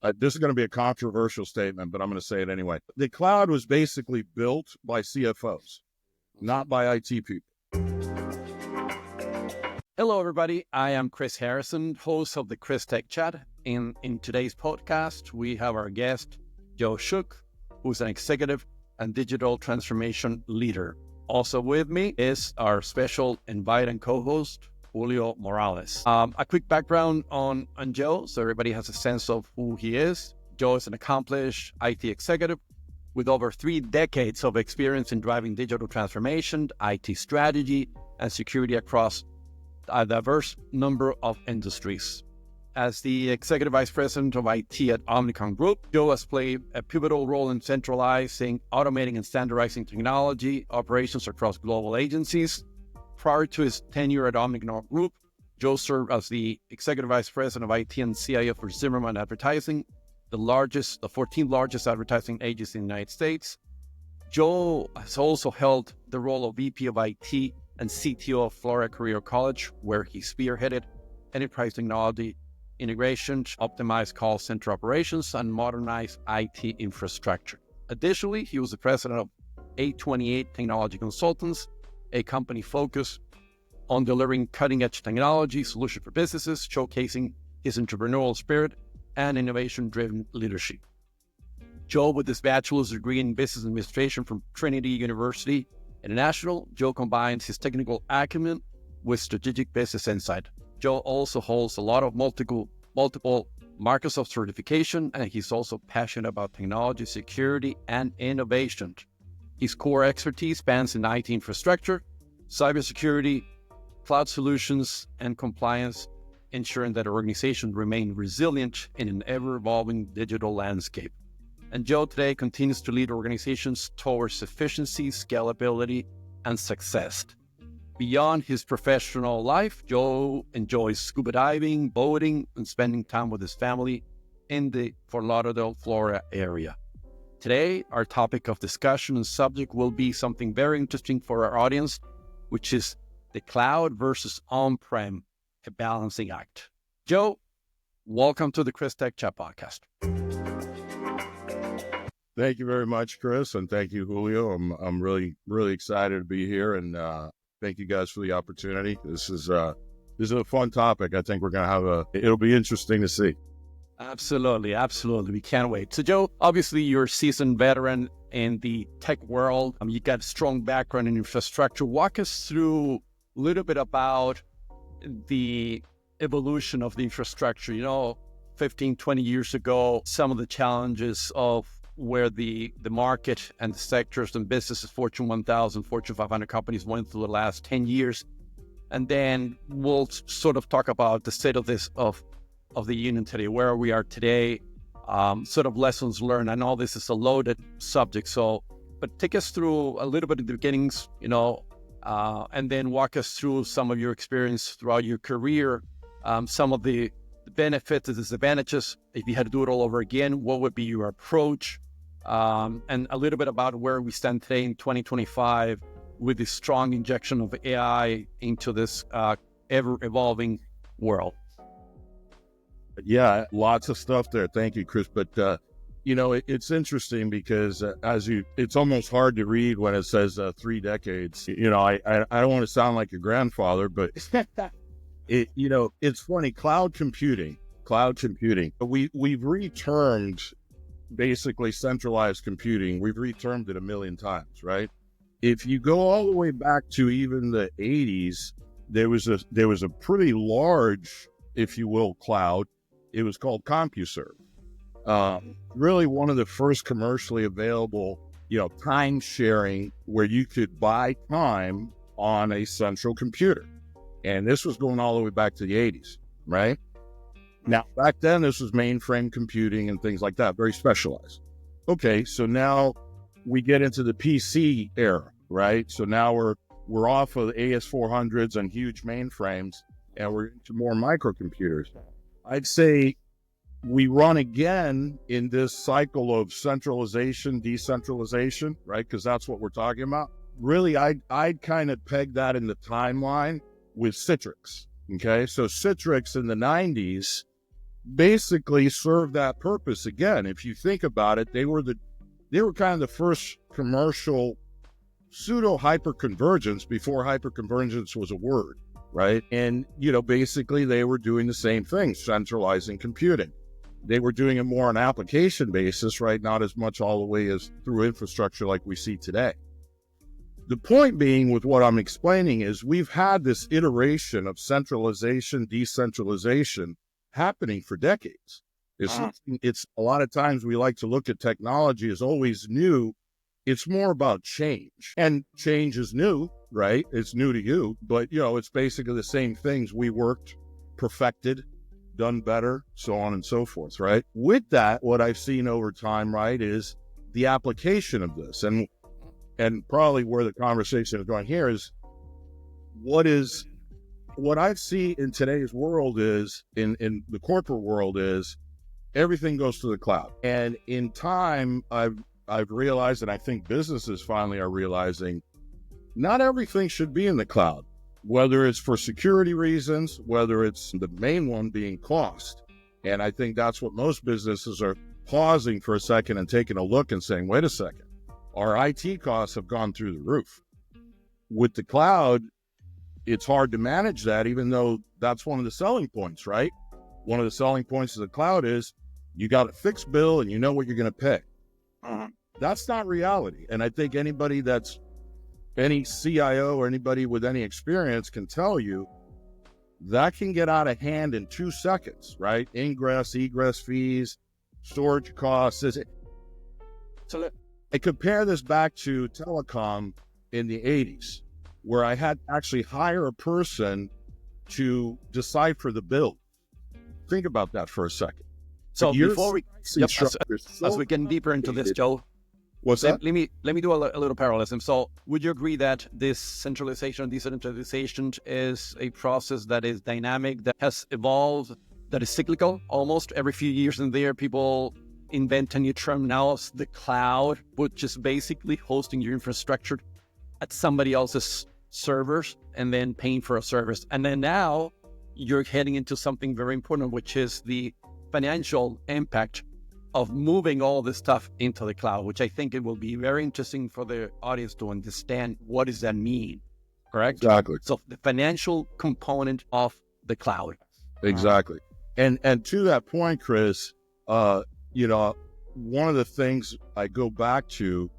This is going to be a controversial statement, but I'm going to say it anyway. The cloud was basically built by CFOs, not by IT people. Hello, everybody. I am Chris Harrison, host of the Chris Tech Chat. In today's podcast, we have our guest, Joe Shook, who's an executive and digital transformation leader. Also with me is our special invite and co-host, Julio Morales. A quick background on Joe, so everybody has a sense of who he is. Joe is an accomplished IT executive with over 3 decades of experience in driving digital transformation, IT strategy, and security across a diverse number of industries. As the Executive Vice President of IT at Omnicom Group, Joe has played a pivotal role in centralizing, automating, and standardizing technology operations across global agencies. Prior to his tenure at Omnicom Group, Joe served as the Executive Vice President of IT and CIO for Zimmerman Advertising, the 14th largest advertising agency in the United States. Joe has also held the role of VP of IT and CTO of Florida Career College, where he spearheaded enterprise technology integration, optimized call center operations, and modernized IT infrastructure. Additionally, he was the president of A28 Technology Consultants, a company focused on delivering cutting-edge technology solutions for businesses, showcasing his entrepreneurial spirit and innovation-driven leadership. Joe, with his bachelor's degree in business administration from Trinity University International, Joe combines his technical acumen with strategic business insight. Joe also holds a lot of multiple Microsoft certification, and he's also passionate about technology, security, and innovation. His core expertise spans in IT infrastructure, cybersecurity, cloud solutions, and compliance, ensuring that organizations remain resilient in an ever-evolving digital landscape. And Joe today continues to lead organizations towards efficiency, scalability, and success. Beyond his professional life, Joe enjoys scuba diving, boating, and spending time with his family in the Fort Lauderdale, Florida area. Today, our topic of discussion and subject will be something very interesting for our audience, which is the cloud versus on-prem, a balancing act. Joe, welcome to the Chris Tech Chat podcast. Thank you very much, Chris, and thank you, Julio. I'm really, really excited to be here, and thank you guys for the opportunity. This is a fun topic. I think we're going to have it'll be interesting to see. Absolutely. We can't wait. So, Joe, obviously you're a seasoned veteran in the tech world. You got a strong background in infrastructure. Walk us through a little bit about the evolution of the infrastructure. 15, 20 years ago, some of the challenges of where the market and the sectors and businesses, Fortune 1000, Fortune 500 companies went through the last 10 years. And then we'll sort of talk about the state of the union today, where we are today, sort of lessons learned. I know this is a loaded subject, but take us through a little bit of the beginnings, and then walk us through some of your experience throughout your career, some of the benefits and disadvantages. If you had to do it all over again, what would be your approach? And a little bit about where we stand today in 2025 with the strong injection of AI into this ever-evolving world. Yeah, lots of stuff there. Thank you, Chris. But, it's interesting because it's almost hard to read when it says 3 decades. I don't want to sound like your grandfather, but it's funny. Cloud computing. We've retermed basically centralized computing. We've retermed it 1 million times, right? If you go all the way back to even the 80s, there was a pretty large, if you will, cloud. It was called CompuServe. Really one of the first commercially available, time sharing where you could buy time on a central computer. And this was going all the way back to the 80s, right? Now, back then, this was mainframe computing and things like that, very specialized. Okay, so now we get into the PC era, right? So now we're off of AS400s and huge mainframes, and we're into more microcomputers. I'd say we run again in this cycle of centralization, decentralization, right? Because that's what we're talking about. Really, I'd kind of peg that in the timeline with Citrix, okay? So Citrix in the 90s basically served that purpose. Again, if you think about it, they were kind of the first commercial pseudo hyperconvergence before hyperconvergence was a word, right? And, basically they were doing the same thing, centralizing computing. They were doing it more on application basis, right? Not as much all the way as through infrastructure like we see today. The point being with what I'm explaining is we've had this iteration of centralization, decentralization happening for decades. It's a lot of times we like to look at technology as always new. It's more about change, and change is new, right? It's new to you, but it's basically the same things we worked, perfected, done better, so on and so forth, right? With that, what I've seen over time, right, is the application of this, and probably where the conversation is going here is what I see in today's world is, in the corporate world, is everything goes to the cloud. And in time, I've realized, and I think businesses finally are realizing, not everything should be in the cloud, whether it's for security reasons, whether it's the main one being cost. And I think that's what most businesses are pausing for a second and taking a look and saying, wait a second, our IT costs have gone through the roof. With the cloud, it's hard to manage that, even though that's one of the selling points, right? One of the selling points of the cloud is you got a fixed bill and you know what you're going to pay. That's not reality. And I think any CIO or anybody with any experience can tell you that can get out of hand in 2 seconds, right? Ingress, egress fees, storage costs. So I compare this back to telecom in the 80s, where I had to actually hire a person to decipher the bill. Think about that for a second. So before we, as we get deeper into this, Joe, what's that? Let me do a little parallelism. So would you agree that this centralization and decentralization is a process that is dynamic, that has evolved, that is cyclical? Almost every few years and there, people invent a new term now, the cloud, which is basically hosting your infrastructure at somebody else's servers and then paying for a service. And then now you're heading into something very important, which is the financial impact of moving all this stuff into the cloud, which I think it will be very interesting for the audience to understand what does that mean, correct? Exactly. So the financial component of the cloud. Exactly. And to that point, Chris, one of the things I go back to,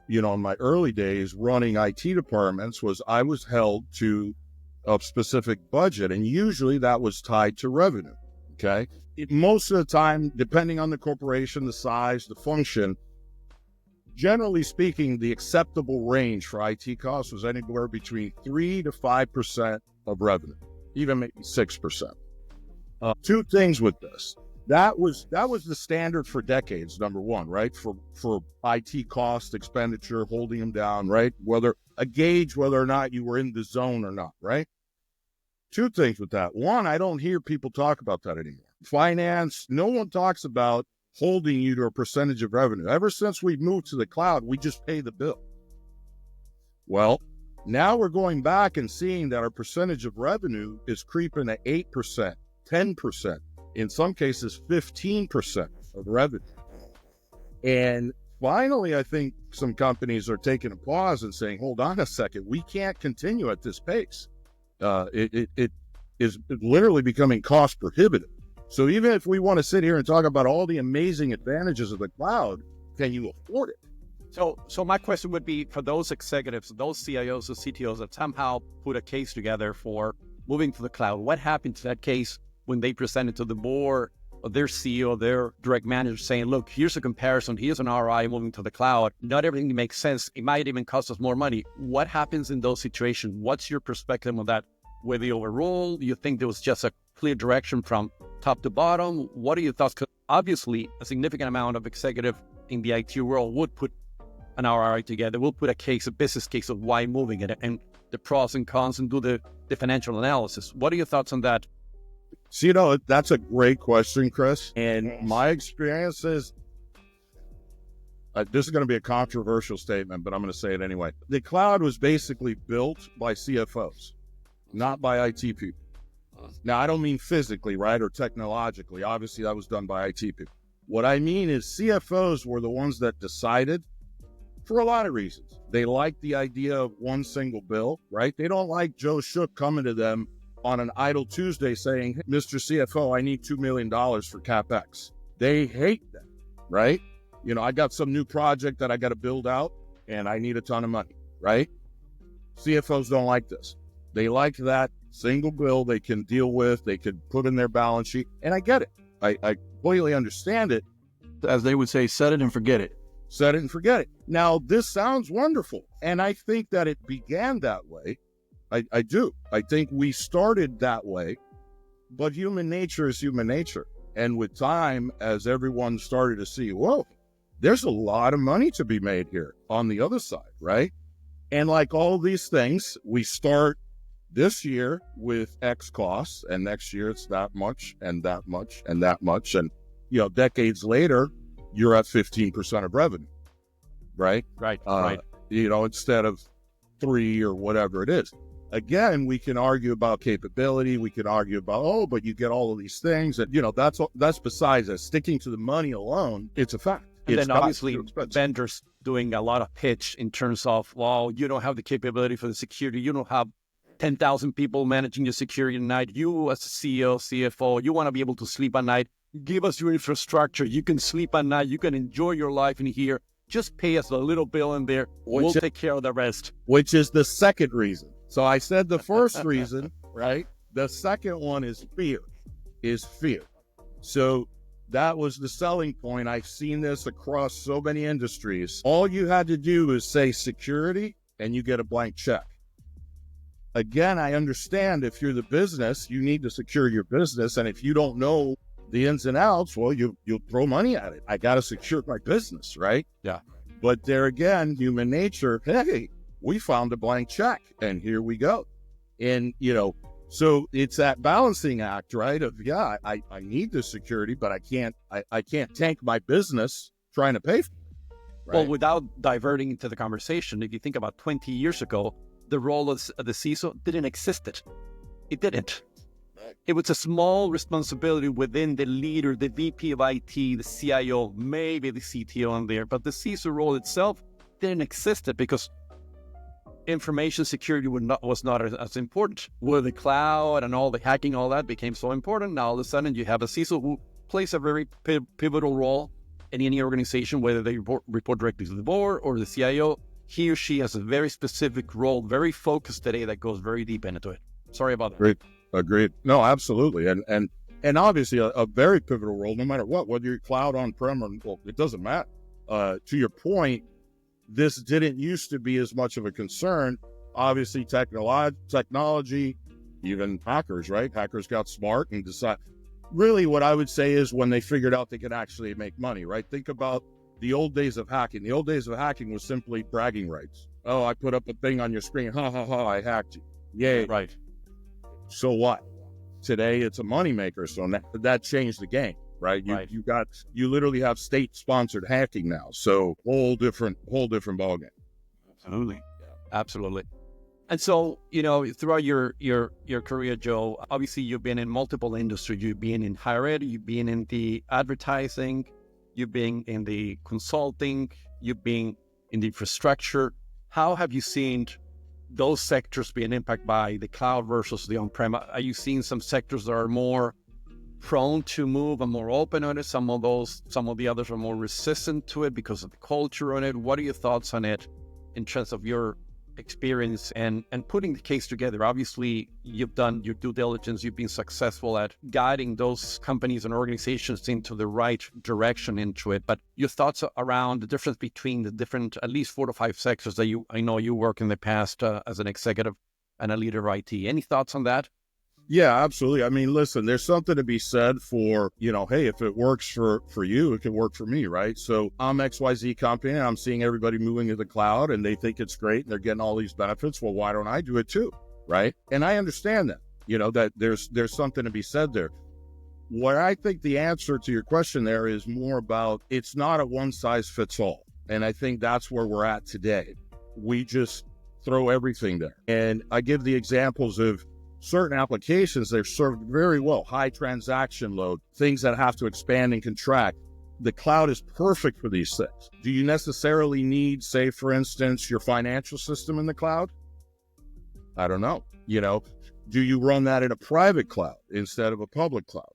in my early days running IT departments was I was held to a specific budget, and usually that was tied to revenue, okay? Most of the time, depending on the corporation, the size, the function, generally speaking, the acceptable range for IT costs was anywhere between 3 to 5% of revenue, even maybe 6%. 2 things with this. That was the standard for decades, number one, right? For IT cost expenditure, holding them down, right? A gauge whether or not you were in the zone or not, right? 2 things with that. One, I don't hear people talk about that anymore. Finance, no one talks about holding you to a percentage of revenue. Ever since we've moved to the cloud, we just pay the bill. Well, now we're going back and seeing that our percentage of revenue is creeping at 8%, 10%, in some cases 15% of revenue. And finally, I think some companies are taking a pause and saying, hold on a second, we can't continue at this pace. It is literally becoming cost prohibitive. So even if we want to sit here and talk about all the amazing advantages of the cloud, can you afford it? So my question would be for those executives, those CIOs or CTOs that somehow put a case together for moving to the cloud, what happened to that case when they presented to the board or their CEO, their direct manager saying, look, here's a comparison, here's an ROI moving to the cloud. Not everything makes sense. It might even cost us more money. What happens in those situations? What's your perspective on that? Were they overruled? Do you think there was just a clear direction from top to bottom? What are your thoughts? Because obviously, a significant amount of executive in the IT world would put an ROI together, will put a business case of why moving it and the pros and cons and do the financial analysis. What are your thoughts on that? So, that's a great question, Chris. And my experience is, this is going to be a controversial statement, but I'm going to say it anyway. The cloud was basically built by CFOs, not by IT people. Now, I don't mean physically, right, or technologically. Obviously, that was done by IT people. What I mean is CFOs were the ones that decided for a lot of reasons. They like the idea of one single bill, right? They don't like Joe Shook coming to them on an idle Tuesday saying, Mr. CFO, I need $2 million for CapEx. They hate that, right? You know, I got some new project that I got to build out and I need a ton of money, right? CFOs don't like this. They like that single bill they can deal with, they can put in their balance sheet, and I get it. I completely understand it. As they would say, set it and forget it. Set it and forget it. Now, this sounds wonderful, and I think that it began that way. I do. I think we started that way, but human nature is human nature. And with time, as everyone started to see, whoa, there's a lot of money to be made here on the other side, right? And like all these things, we start this year with X costs, and next year it's that much and that much and that much. And, you know, decades later, you're at 15% of revenue, right? Right. You know, instead of 3 or whatever it is. Again, we can argue about capability. We can argue about, but you get all of these things. And, you know, that's besides us. Sticking to the money alone, it's a fact. And then obviously vendors doing a lot of pitch in terms of, well, you don't have the capability for the security. You don't have 10,000 people managing your security at night. You as a CEO, CFO, you want to be able to sleep at night. Give us your infrastructure. You can sleep at night. You can enjoy your life in here. Just pay us a little bill in there. We'll take care of the rest. Which is the second reason. So I said the first reason, right? The second one is fear. So that was the selling point. I've seen this across so many industries. All you had to do is say security and you get a blank check. Again, I understand if you're the business, you need to secure your business. And if you don't know the ins and outs, well, you'll throw money at it. I got to secure my business, right? Yeah. But there again, human nature, hey, we found a blank check and here we go. And, you know, so it's that balancing act, right? Of, yeah, I need the security, but I can't tank my business trying to pay for it. Right? Well, without diverting into the conversation, if you think about 20 years ago, the role of the CISO didn't exist. It didn't. It was a small responsibility within the leader, the VP of IT, the CIO, maybe the CTO in there, but the CISO role itself didn't exist because information security was not as important. With the cloud and all the hacking, all that became so important. Now all of a sudden you have a CISO who plays a very pivotal role in any organization, whether they report directly to the board or the CIO. He or she has a very specific role, very focused today that goes very deep into it. Sorry about that. Agreed. No, absolutely. And obviously a very pivotal role, no matter what, whether you're cloud, on-prem, or, well, it doesn't matter. To your point, this didn't used to be as much of a concern. Obviously, technology, even hackers, right? Hackers got smart and decided. Really, what I would say is when they figured out they could actually make money, right? Think about the old days of hacking. The old days of hacking was simply bragging rights. Oh, I put up a thing on your screen. Ha, ha, ha, I hacked you. Yay. Right. So what? Today, it's a moneymaker. So that changed the game, right? You literally have state-sponsored hacking now. So whole different ballgame. Absolutely. Yeah. Absolutely. And so, you know, throughout your career, Joe, obviously you've been in multiple industries. You've been in higher ed, you've been in the advertising, you've been in the consulting, you've been in the infrastructure. How have you seen those sectors being impacted by the cloud versus the on-prem? Are you seeing some sectors that are more prone to move and more open on it? Some of the others are more resistant to it because of the culture on it. What are your thoughts on it in terms of your experience and putting the case together? Obviously, you've done your due diligence. You've been successful at guiding those companies and organizations into the right direction into it. But your thoughts around the difference between the different, at least 4 to 5 sectors that I know you work in the past as an executive and a leader of IT. Any thoughts on that? Yeah, absolutely. I mean, listen, there's something to be said for, you know, hey, if it works for you, it can work for me, right? So I'm XYZ company and I'm seeing everybody moving to the cloud and they think it's great and they're getting all these benefits. Well, why don't I do it too, right? And I understand that, you know, that there's something to be said there. What I think the answer to your question there is more about it's not a one size fits all. And I think that's where we're at today. We just throw everything there. And I give the examples of certain applications, they're served very well. High transaction load, things that have to expand and contract. The cloud is perfect for these things. Do you necessarily need, say, for instance, your financial system in the cloud? I don't know. Do you run that in a private cloud instead of a public cloud,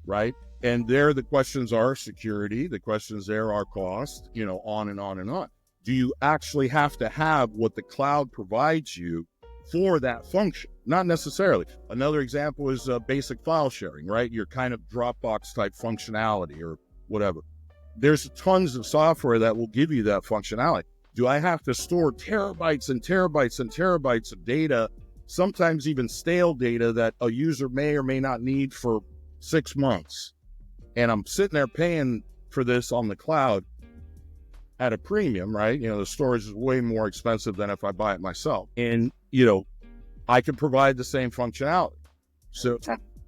right? And there the questions are security, the questions there are cost, on and on and on. Do you actually have to have what the cloud provides you for that function? Not necessarily. Another example is basic file sharing, right? Your kind of Dropbox type functionality or whatever. There's tons of software that will give you that functionality. Do I have to store terabytes and terabytes and terabytes of data, sometimes even stale data that a user may or may not need for 6 months? And I'm sitting there paying for this on the cloud at a premium, right? The storage is way more expensive than if I buy it myself. And, I can provide the same functionality. So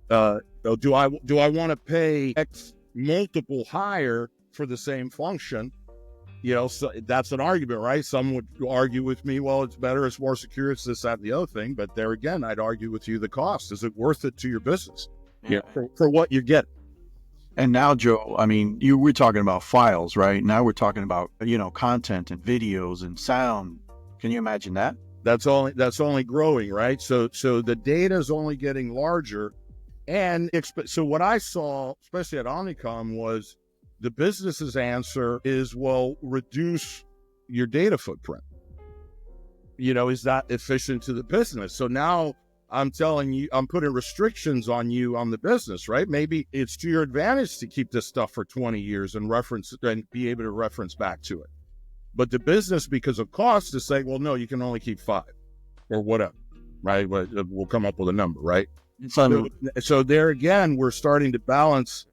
do I want to pay X multiple higher for the same function? So that's an argument, right? Some would argue with me, well, it's better, it's more secure, it's this, that, and the other thing. But there again, I'd argue with you the cost. Is it worth it to your business? For what you get? And now, Joe, you were talking about files, right? Now we're talking about, content and videos and sound. Can you imagine that? That's only growing, right? So the data is only getting larger. And so what I saw, especially at Omnicom, was the business's answer is, well, reduce your data footprint. Is that efficient to the business? So now I'm telling you, I'm putting restrictions on you on the business, right? Maybe it's to your advantage to keep this stuff for 20 years and be able to reference back to it. But the business, because of cost, is saying, well, no, you can only keep 5 or whatever, right? We'll come up with a number, right? So there again, we're starting to balance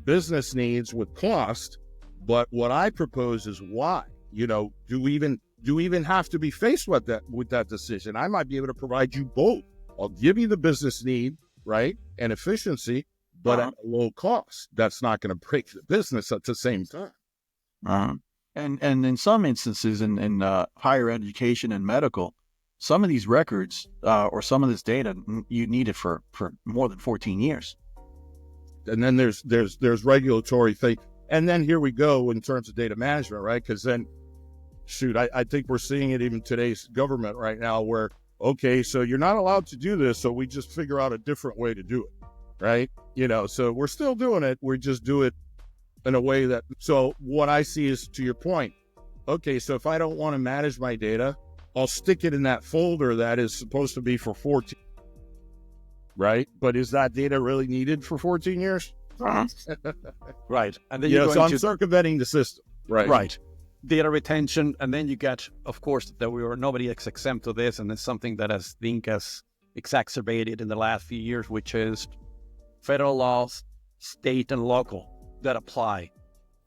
business needs with cost. But what I propose is why, do we even have to be faced with that decision? I might be able to provide you both. I'll give you the business need, right, and efficiency, but at a low cost. That's not going to break the business at the same time. And in some instances, in higher education and medical, some of these records or some of this data, you need it for more than 14 years. And then there's regulatory thing. And then here we go in terms of data management, right? Because then, I think we're seeing it even today's government right now where, okay, so you're not allowed to do this, so we just figure out a different way to do it, right? So we're still doing it. We just do it in a way that, so what I see is, to your point, okay, so if I don't want to manage my data, I'll stick it in that folder that is supposed to be for 14, right? But is that data really needed for 14 years? Right. And then I'm circumventing the system. Right. Data retention, and then you get, of course, nobody is exempt to this, and it's something that I think has exacerbated in the last few years, which is federal laws, state and local, that apply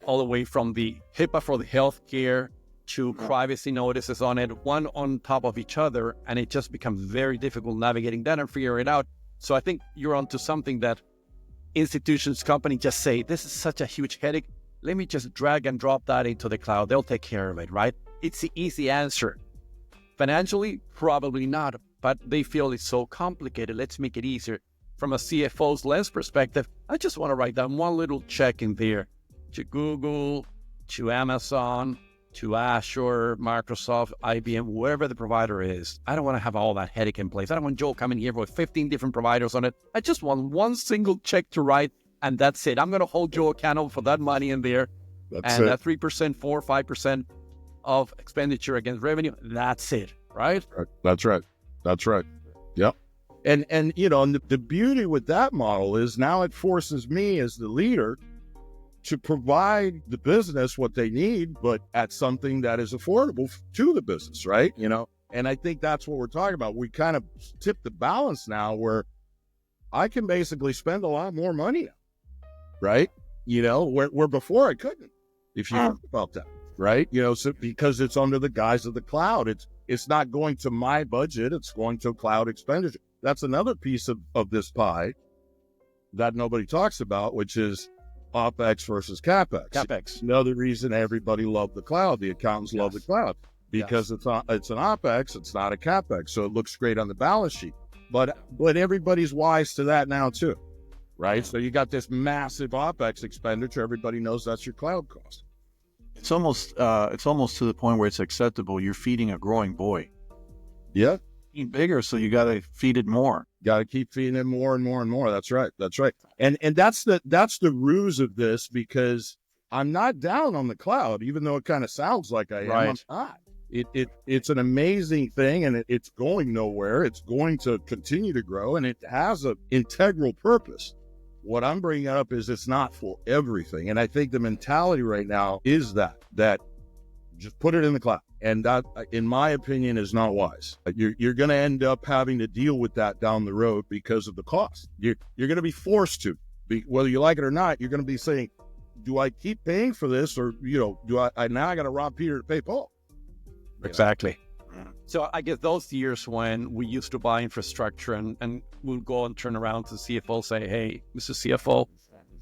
all the way from the HIPAA for the healthcare to privacy notices on it, one on top of each other, and it just becomes very difficult navigating that and figuring it out. So I think you're onto something that institutions, companies just say, this is such a huge headache. Let me just drag and drop that into the cloud. They'll take care of it, right? It's the easy answer. Financially, probably not, but they feel it's so complicated. Let's make it easier. From a CFO's lens perspective, I just want to write down one little check in there to Google, to Amazon, to Azure, Microsoft, IBM, wherever the provider is. I don't want to have all that headache in place. I don't want Joe coming here with 15 different providers on it. I just want one single check to write, and that's it. I'm going to hold Joe accountable for that money in there. That 3%, 4, 5% of expenditure against revenue, that's it, right? That's right. Yep. And the beauty with that model is now it forces me as the leader to provide the business what they need, but at something that is affordable to the business, right? And I think that's what we're talking about. We kind of tip the balance now where I can basically spend a lot more money now, right? Where before I couldn't, if you think about that, right? So because it's under the guise of the cloud, it's not going to my budget, it's going to cloud expenditure. That's another piece of this pie that nobody talks about, which is OpEx versus CapEx. Another reason everybody loved the cloud, the accountants love the cloud, because it's an OpEx, it's not a CapEx, so it looks great on the balance sheet. But everybody's wise to that now too, right? So you got this massive OpEx expenditure. Everybody knows that's your cloud cost. It's almost to the point where it's acceptable. You're feeding a growing boy. Yeah. Eat bigger, so you got to feed it more. Got to keep feeding it more and more and more. That's right. That's right. And that's the ruse of this, because I'm not down on the cloud, even though it kind of sounds like I am. Right. I'm not. It's an amazing thing, and it's going nowhere. It's going to continue to grow, and it has an integral purpose. What I'm bringing up is it's not for everything. And I think the mentality right now is that just put it in the cloud. And that, in my opinion, is not wise. You're going to end up having to deal with that down the road because of the cost. You're going to be forced to, whether you like it or not. You're going to be saying, do I keep paying for this, or do I now got to rob Peter to pay Paul? Exactly. So I guess those years when we used to buy infrastructure and we'll go and turn around to CFO, say, hey, Mr. CFO,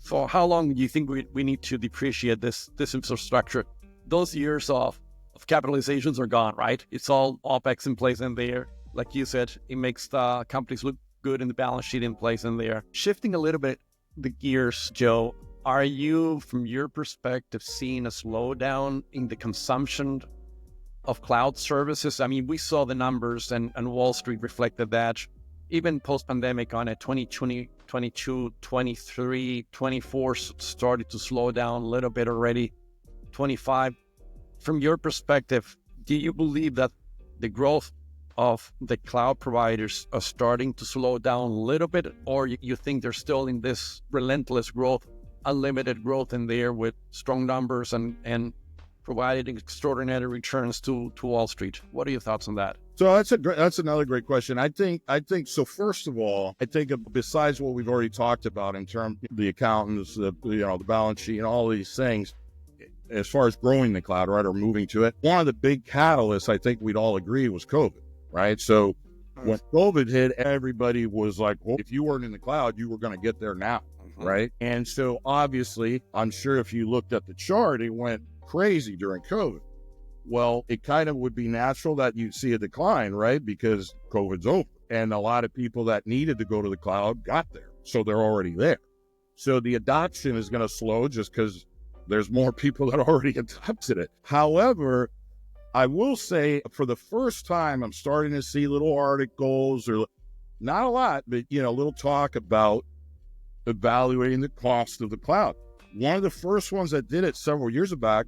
for how long do you think we need to depreciate this infrastructure? Those years of capitalizations are gone, right? It's all OpEx in place in there. Like you said, it makes the companies look good in the balance sheet in place in there. Shifting a little bit the gears, Joe, are you, from your perspective, seeing a slowdown in the consumption of cloud services? I mean, we saw the numbers and Wall Street reflected that. Even post-pandemic on it, 2020, 22, 23, 24 started to slow down a little bit already. 25. From your perspective, do you believe that the growth of the cloud providers are starting to slow down a little bit, or you think they're still in this relentless growth, unlimited growth in there with strong numbers and providing extraordinary returns to Wall Street? What are your thoughts on that? So that's another great question. I think so. First of all, I think besides what we've already talked about in terms of the accountants, the balance sheet, and all these things, as far as growing the cloud, right, or moving to it, one of the big catalysts, I think we'd all agree, was COVID, right? So when COVID hit, everybody was like, well, if you weren't in the cloud, you were going to get there now, right? And so obviously, I'm sure if you looked at the chart, it went crazy during COVID. Well, it kind of would be natural that you'd see a decline, right? Because COVID's over. And a lot of people that needed to go to the cloud got there. So they're already there. So the adoption is going to slow just because there's more people that already adopted it. However, I will say for the first time, I'm starting to see little articles, or not a lot, but, little talk about evaluating the cost of the cloud. One of the first ones that did it several years back,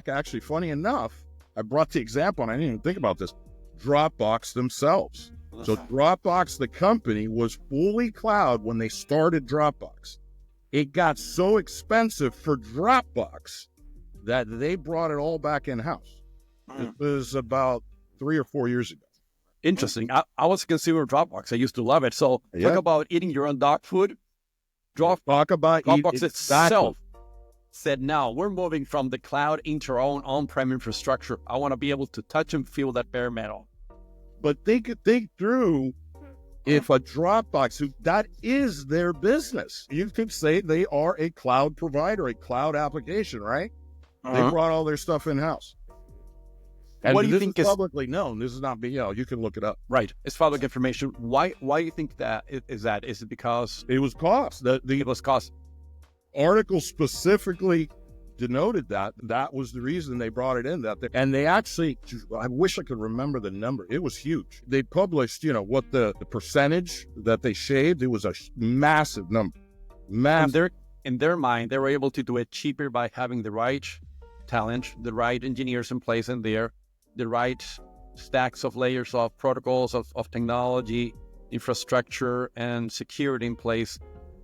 actually, funny enough, I brought the example, and I didn't even think about this, Dropbox themselves. So Dropbox, the company, was fully cloud when they started Dropbox. It got so expensive for Dropbox that they brought it all back in-house. It was about 3 or 4 years ago. Interesting. I was a consumer of Dropbox. I used to love it. So talk about eating your own dog food. Dropbox itself said, now we're moving from the cloud into our own on-prem infrastructure. I want to be able to touch and feel that bare metal. But they could think through, if a Dropbox, that is their business. You could say they are a cloud provider, a cloud application, right? They brought all their stuff in-house. And what do you think is publicly known? This is not, you can look it up. Right. It's public information. Why do you think that is that? Is it because it was cost? It was cost. Article specifically denoted that was the reason they brought it in. And they actually, I wish I could remember the number. It was huge. They published, what the percentage that they shaved. It was a massive number. Massive. In their mind, they were able to do it cheaper by having the right talent, the right engineers in place in there, the right stacks of layers of protocols of technology, infrastructure, and security in place,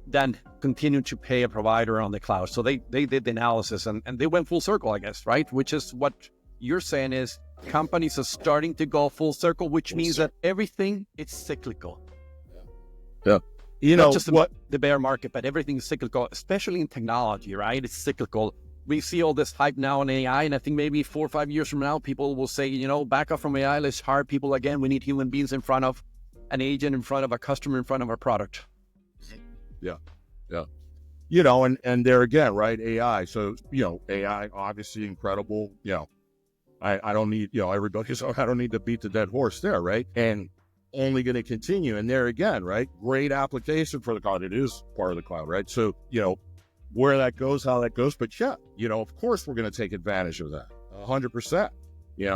than continue to pay a provider on the cloud. So they did the analysis and they went full circle, I guess, right? Which is what you're saying is companies are starting to go full circle, which means that everything is cyclical. Yeah. Not just the bear market, but everything is cyclical, especially in technology, right? It's cyclical. We see all this hype now in AI, and I think maybe 4 or 5 years from now, people will say, back up from AI, let's hire people again. We need human beings in front of an agent, in front of a customer, in front of our product. Yeah. And there again, right? AI. So, AI, obviously incredible. I don't need, everybody's, I don't need to beat the dead horse there, right? And only going to continue. And there again, right? Great application for the cloud. It is part of the cloud, right? So, where that goes, how that goes. But yeah, of course we're going to take advantage of that 100%,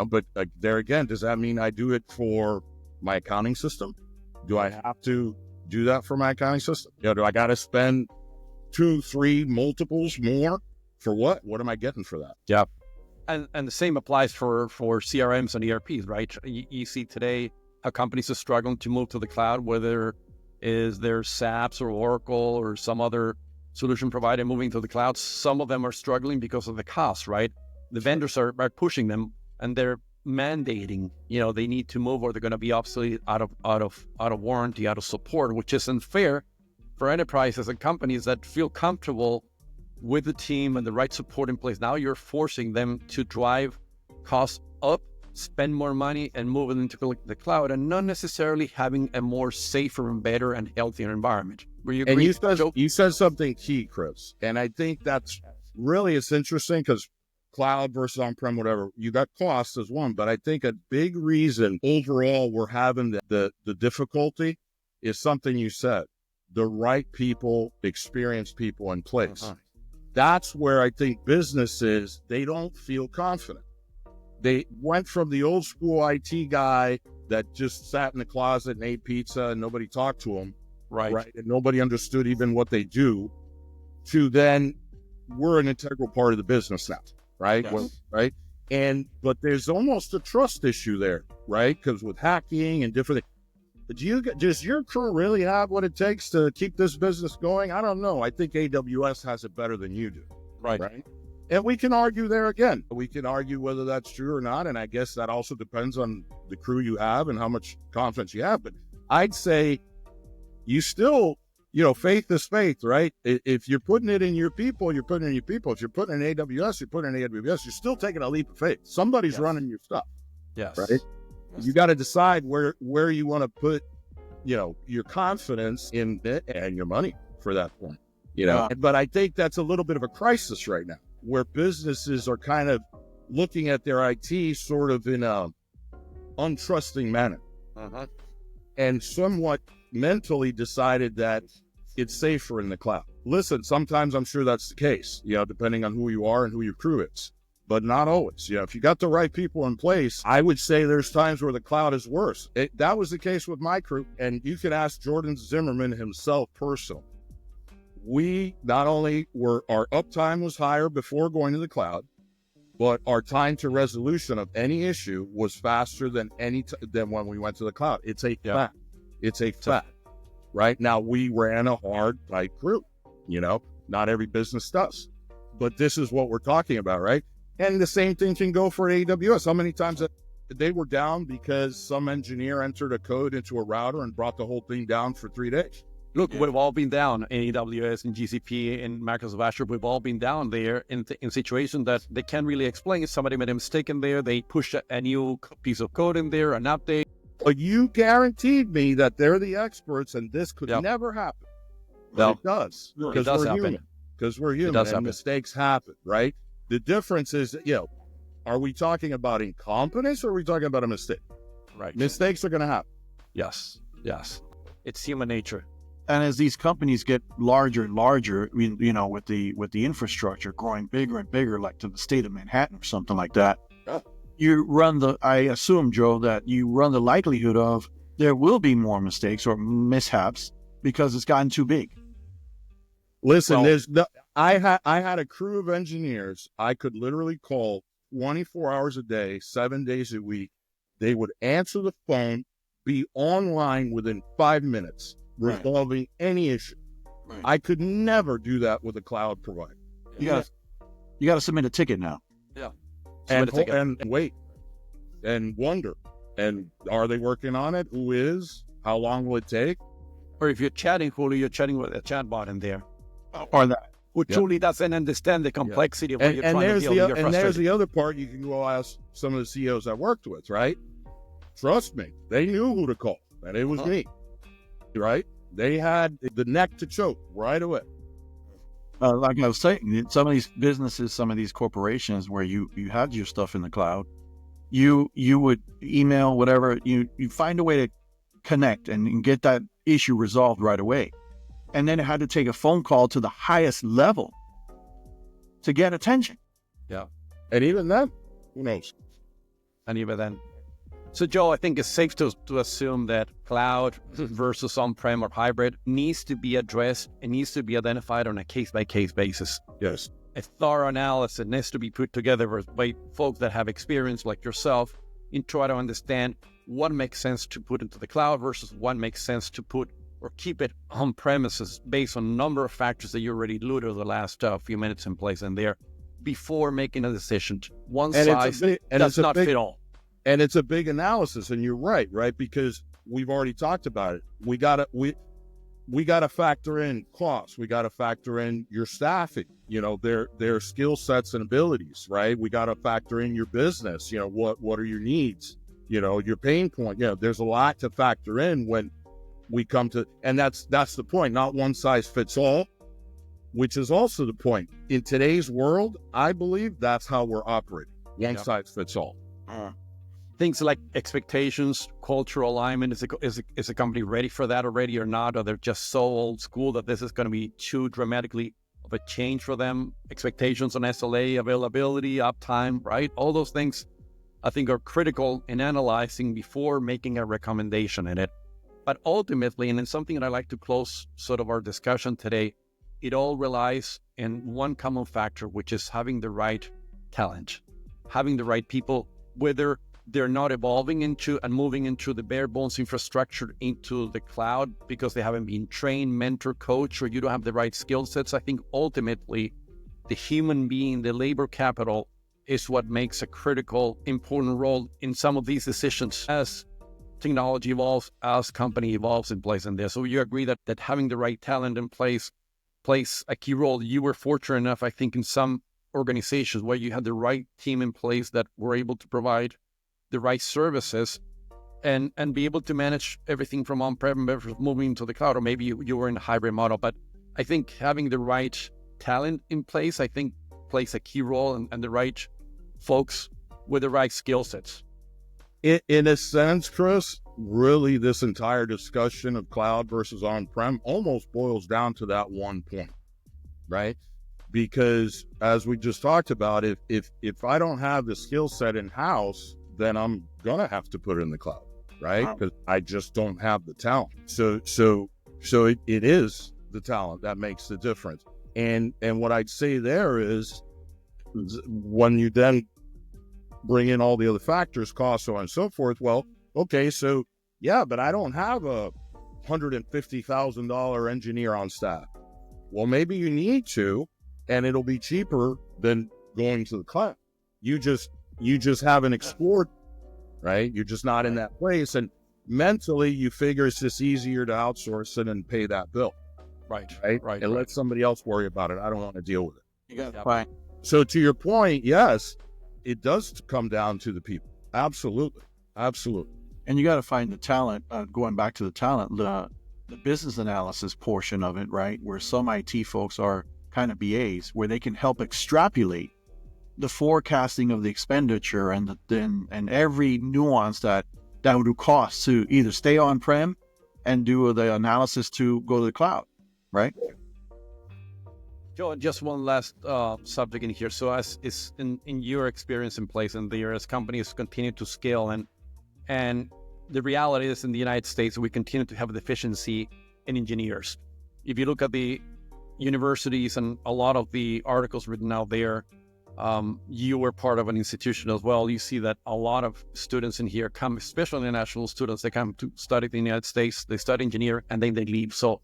but there again, does that mean I do it for my accounting system? Do I have to do that for my accounting system? Do I got to spend 2, 3 multiples more for what? What am I getting for that? Yeah. And the same applies for CRMs and ERPs, right? You see today how companies are struggling to move to the cloud, whether is their SAPs or Oracle or some other solution provider moving to the cloud. Some of them are struggling because of the cost, right? The vendors are pushing them, and they're mandating, they need to move or they're going to be obsolete, out of warranty, out of support, which isn't fair for enterprises and companies that feel comfortable with the team and the right support in place. Now you're forcing them to drive costs up, spend more money, and move it into the cloud, and not necessarily having a more safer and better and healthier environment. Were you agree? And you said something key, Chris, and I think that's really, it's interesting because cloud versus on-prem, whatever, you got costs as one, but I think a big reason overall we're having the difficulty is something you said, the right people, experienced people in place. That's where I think businesses, they don't feel confident. They went from the old school IT guy that just sat in the closet and ate pizza and nobody talked to him, right? And nobody understood even what they do, to then we're an integral part of the business now. Right. Yes. Right. But there's almost a trust issue there, right? Because with hacking and different things, does your crew really have what it takes to keep this business going? I don't know. I think AWS has it better than you do. Right. And we can argue there again. We can argue whether that's true or not. And I guess that also depends on the crew you have and how much confidence you have. But I'd say you still, faith is faith, right? If you're putting it in your people, you're putting it in your people. If you're putting it in AWS, you're putting it in AWS. You're still taking a leap of faith. Somebody's running your stuff. Yes. Right? Yes. You got to decide where you want to put, your confidence in it and your money for that point. But I think that's a little bit of a crisis right now, where businesses are kind of looking at their IT sort of in a untrusting manner, and somewhat mentally decided that it's safer in the cloud. Listen, sometimes I'm sure that's the case, depending on who you are and who your crew is, but not always. If you got the right people in place, I would say there's times where the cloud is worse. That was the case with my crew, and you can ask Jordan Zimmerman himself personally. We not only our uptime was higher before going to the cloud, but our time to resolution of any issue was faster than than when we went to the cloud. It's a fact. It's a fact. Right now, we ran a hard, tight crew. Not every business does, but this is what we're talking about, right? And the same thing can go for AWS. How many times that they were down because some engineer entered a code into a router and brought the whole thing down for 3 days? Look, we've all been down in AWS and GCP and Microsoft Azure. We've all been down there in situations that they can't really explain. Somebody made a mistake in there. They push a new piece of code in there, an update. But you guaranteed me that they're the experts and this could never happen. No, it does. Because we're human. Because we're human and happen. Mistakes happen, right? The difference is, are we talking about incompetence or are we talking about a mistake? Right. Mistakes are going to happen. Yes. It's human nature. And as these companies get larger and larger, with the infrastructure growing bigger and bigger, like to the state of Manhattan or something like that, you run I assume, Joe, that you run the likelihood of there will be more mistakes or mishaps because it's gotten too big. Listen, I had a crew of engineers I could literally call 24 hours a day, 7 days a week. They would answer the phone, be online within 5 minutes, resolving any issue. Right. I could never do that with a cloud provider. You got to submit a ticket now. Yeah. And wait and wonder. And are they working on it? Who is? How long will it take? Or if you're chatting, Julio, you're chatting with a chatbot in there. Or that. Who truly doesn't understand the complexity of what you're trying to deal with. And there's the other part. You can go ask some of the CEOs I worked with, right? Trust me, they knew who to call, and it was me, right? They had the neck to choke right away. Like I was saying, some of these businesses, some of these corporations where you had your stuff in the cloud, you would email whatever, you find a way to connect and get that issue resolved right away. And then it had to take a phone call to the highest level to get attention. Yeah. And even then, who knows? And even then. So, Joe, I think it's safe to assume that cloud versus on-prem or hybrid needs to be addressed. It needs to be identified on a case-by-case basis. Yes. A thorough analysis needs to be put together by folks that have experience like yourself and try to understand what makes sense to put into the cloud versus what makes sense to put or keep it on premises based on a number of factors that you already alluded to the last few minutes in place in there before making a decision. One size does not fit all. And it's a big analysis, and you're right? Because we've already talked about it. We gotta factor in costs. We gotta factor in your staffing, their skill sets and abilities, right? We gotta factor in your business, what are your needs, your pain point. There's a lot to factor in when we come to, and that's the point, not one size fits all, which is also the point. In today's world, I believe that's how we're operating. One size fits all. Things like expectations, cultural alignment, is a company ready for that already or not? Or they're just so old school that this is going to be too dramatically of a change for them? Expectations on SLA, availability, uptime, right? All those things I think are critical in analyzing before making a recommendation in it. But ultimately, and it's something that I like to close sort of our discussion today, it all relies in one common factor, which is having the right talent, having the right people, whether they're not evolving into and moving into the bare bones infrastructure into the cloud because they haven't been trained, mentor, coach, or you don't have the right skill sets. I think ultimately the human being, the labor capital is what makes a critical, important role in some of these decisions as technology evolves, as company evolves in place in there. So you agree that having the right talent in place plays a key role. You were fortunate enough, I think, in some organizations where you had the right team in place that were able to provide the right services and be able to manage everything from on-prem versus moving to the cloud, or maybe you were in a hybrid model. But I think having the right talent in place, I think, plays a key role, and the right folks with the right skill sets. In a sense, Chris, really this entire discussion of cloud versus on-prem almost boils down to that one point, right? Because as we just talked about, if I don't have the skill set in-house, then I'm gonna have to put it in the cloud, right? Because I just don't have the talent. So it is the talent that makes the difference. And what I'd say there is when you then bring in all the other factors, cost, so on and so forth, well, okay, so yeah, but I don't have a $150,000 engineer on staff. Well, maybe you need to, and it'll be cheaper than going to the cloud. You just haven't explored, right? You're just not in that place. And mentally, you figure it's just easier to outsource it and pay that bill. Right. And let somebody else worry about it. I don't want to deal with it. You got it. Fine. So to your point, yes, it does come down to the people. Absolutely. And you got to find the talent, going back to the talent, the business analysis portion of it, right? Where some IT folks are kind of BAs, where they can help extrapolate the forecasting of the expenditure and every nuance that would cost to either stay on-prem and do the analysis to go to the cloud, right? Joe, just one last subject in here. So as is in your experience in place and there, as companies continue to scale and the reality is in the United States, we continue to have a deficiency in engineers. If you look at the universities and a lot of the articles written out there, you were part of an institution as well. You see that a lot of students in here come, especially international students, they come to study in the United States, they study engineering, and then they leave. So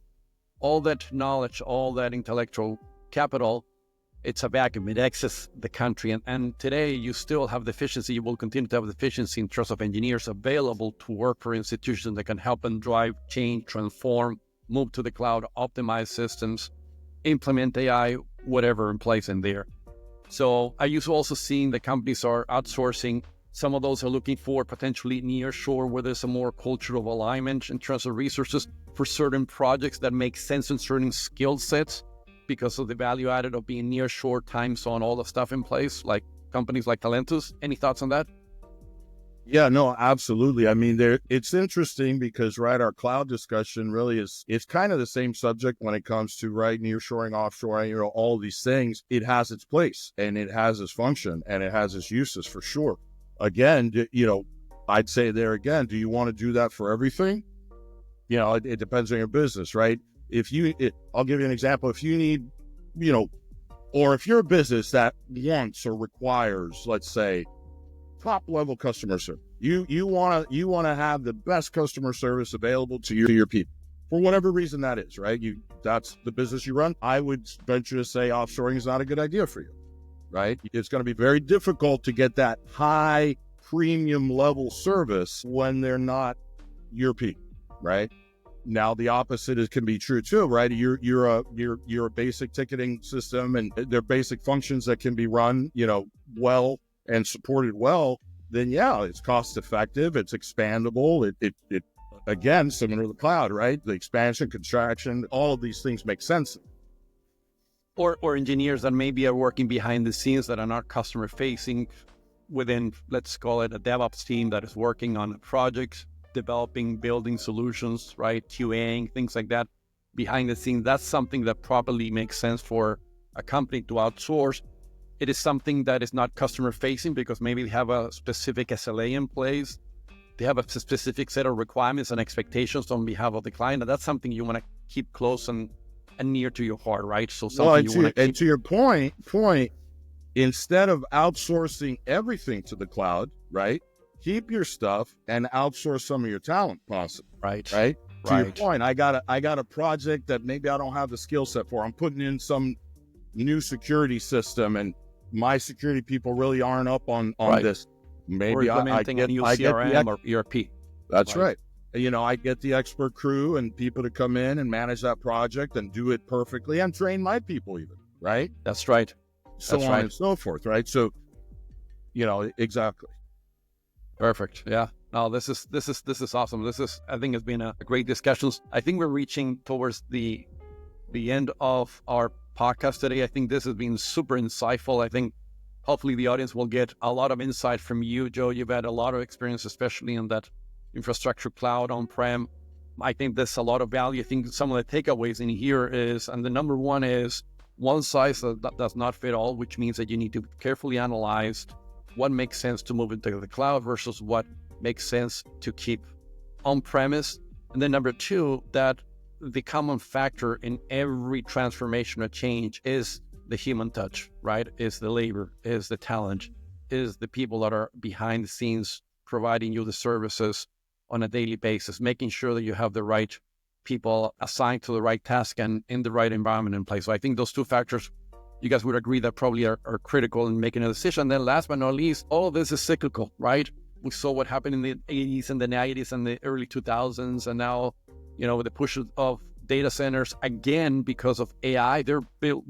all that knowledge, all that intellectual capital, it's a vacuum. It exits the country. And today you still have deficiency. You will continue to have deficiency in terms of engineers available to work for institutions that can help and drive change, transform, move to the cloud, optimize systems, implement AI, whatever in place in there. So are you also seeing that companies are outsourcing? Some of those are looking for potentially nearshore, where there's a more cultural alignment in terms of resources for certain projects that make sense in certain skill sets because of the value added of being nearshore, time zone, all the stuff in place, like companies like Talentus. Any thoughts on that? Yeah, no, absolutely. I mean, it's interesting because, right, our cloud discussion really it's kind of the same subject when it comes to, right, nearshoring, offshoring, all of these things. It has its place and it has its function and it has its uses for sure. Again, I'd say there again, do you want to do that for everything? It depends on your business, right? I'll give you an example. If you need, or if you're a business that wants or requires, let's say, top level customer service, you want to have the best customer service available to your people for whatever reason that is, right? That's the business you run. I would venture to say offshoring is not a good idea for you, right? It's going to be very difficult to get that high premium level service when they're not your people, right? Now the opposite can be true too, right? You're a basic ticketing system, and they're basic functions that can be run, well and supported well. Then yeah, it's cost effective, it's expandable. It again, similar to the cloud, right? The expansion, contraction, all of these things make sense. Or engineers that maybe are working behind the scenes that are not customer facing within, let's call it a DevOps team that is working on projects, developing, building solutions, right? QAing, things like that behind the scenes. That's something that probably makes sense for a company to outsource. It is something that is not customer facing because maybe they have a specific SLA in place. They have a specific set of requirements and expectations on behalf of the client. And that's something you want to keep close and near to your heart, right? So something and to your point, instead of outsourcing everything to the cloud, right? Keep your stuff and outsource some of your talent, possibly. Right. To your point, I got a project that maybe I don't have the skill set for. I'm putting in some new security system, and my security people really aren't up on this. Maybe or implementing a new CRM or ERP. That's right. I get the expert crew and people to come in and manage that project and do it perfectly and train my people even. Right. That's right. So on and so forth. Right. So, exactly. Perfect. Yeah. No, this is awesome. I think it's been a great discussion. I think we're reaching towards the end of our podcast today. I think this has been super insightful. I think hopefully the audience will get a lot of insight from you, Joe. You've had a lot of experience, especially in that infrastructure cloud on-prem. I think there's a lot of value. I think some of the takeaways in here is, and the number one is, one size does not fit all, which means that you need to carefully analyze what makes sense to move into the cloud versus what makes sense to keep on-premise. And then number two, that the common factor in every transformation or change is the human touch, right? Is the labor, is the talent, is the people that are behind the scenes providing you the services on a daily basis, making sure that you have the right people assigned to the right task and in the right environment in place. So I think those two factors, you guys would agree that probably are critical in making a decision. Then last but not least, all of this is cyclical, right? We saw what happened in the 80s and the 90s and the early 2000s. And now, with the push of data centers, again, because of AI, the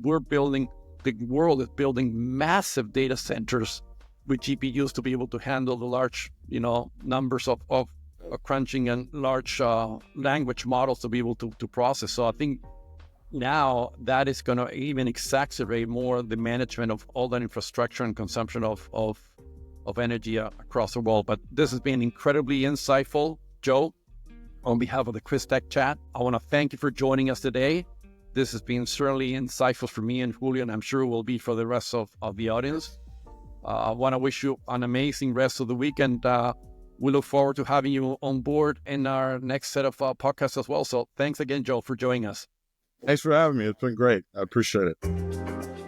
world is building massive data centers with GPUs to be able to handle the large, numbers of crunching and large language models to be able to process. So I think now that is going to even exacerbate more the management of all that infrastructure and consumption of energy across the world. But this has been incredibly insightful, Joe. On behalf of the Chris Tech Chat, I want to thank you for joining us today. This has been certainly insightful for me and Julio, and I'm sure it will be for the rest of the audience. I want to wish you an amazing rest of the week, and we look forward to having you on board in our next set of podcasts as well. So thanks again, Joe, for joining us. Thanks for having me. It's been great. I appreciate it.